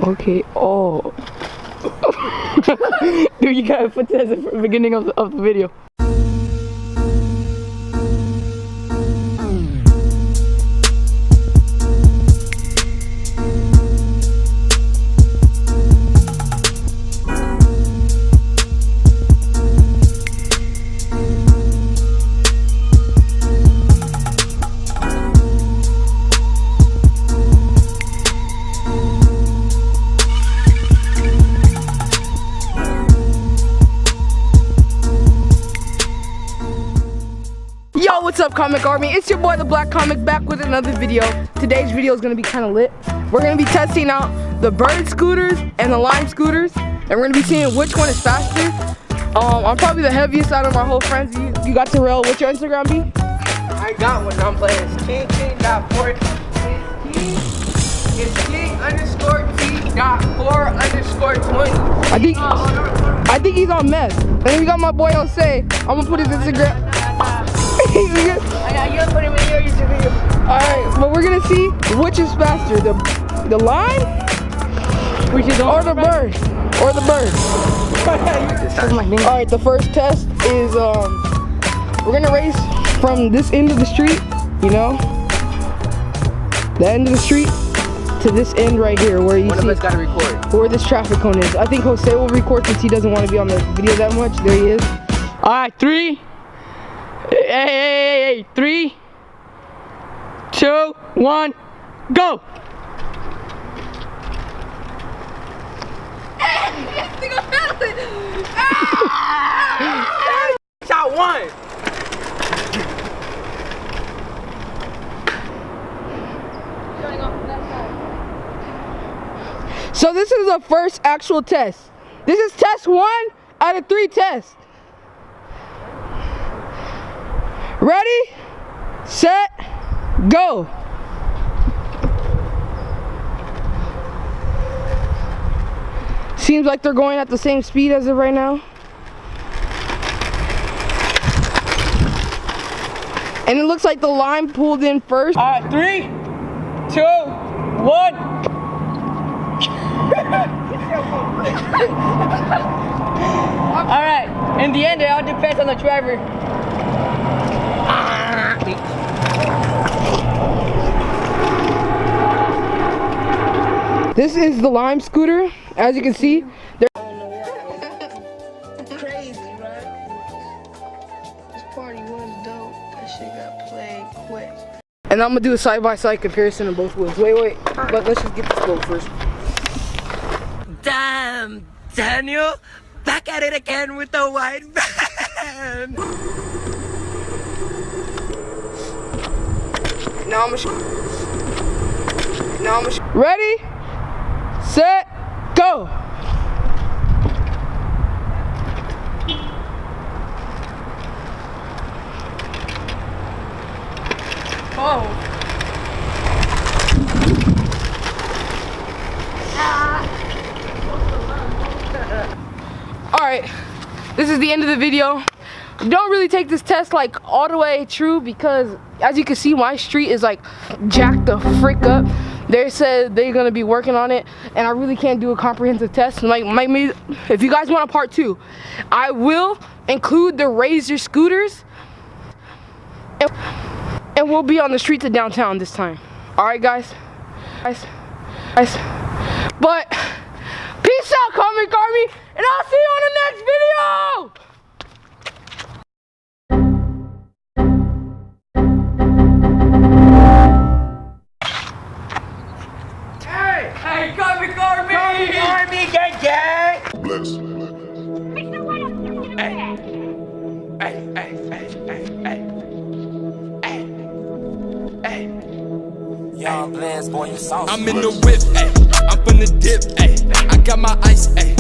Okay. Oh. Dude, you gotta put that at the beginning of the video. Yo, what's up, Comic Army? It's your boy, the Black Comic, back with another video. Today's video is gonna be kind of lit. We're gonna be testing out the bird scooters and the lime scooters, and we're gonna be seeing which one is faster. I'm probably the heaviest out of my whole friends. You got Terrell. What's your Instagram, B? I got one. I'm playing. It's king.4. It's king_t.4_20. I think he's on meth. And then we got my boy Jose. I'm gonna put his Instagram. I got you put him in your YouTube video. Alright, but we're gonna see which is faster, the lime or the bird. Alright, the first test is we're gonna race from this end of the street, you know, the end of the street to this end right here where you see one of us gotta record where this traffic cone is. I think Jose will record since he doesn't want to be on the video that much. There he is. Alright, 3. Hey, 3, 2, 1, go! Shot one. So this is the first actual test. This is test 1 out of 3 tests. Ready, set, go. Seems like they're going at the same speed as of right now. And it looks like the lime pulled in first. All right, 3, 2, 1. All right, in the end, it all depends on the driver. This is the lime scooter. As you can see, Crazy, right? This party was dope. That shit got played quick. and I'm gonna do a side-by-side comparison of both wheels. Wait, but let's just get this go first. Damn, Daniel, back at it again with the white van. Now I'm ready, set, go. Oh. Alright, this is the end of the video. Don't really take this test like all the way true because as you can see, my street is like jacked the frick up. They said they're gonna be working on it, and I really can't do a comprehensive test. Like maybe if you guys want a part 2, I will include the Razor scooters, and we'll be on the streets of downtown this time. Alright guys. But peace out, Comic Army, and I'll see you on the next video! Hey, Comic Army! Comic Army, gang, gang! I'm in the whip, ayy. I'm finna dip, ayy. I got my ice, ayy.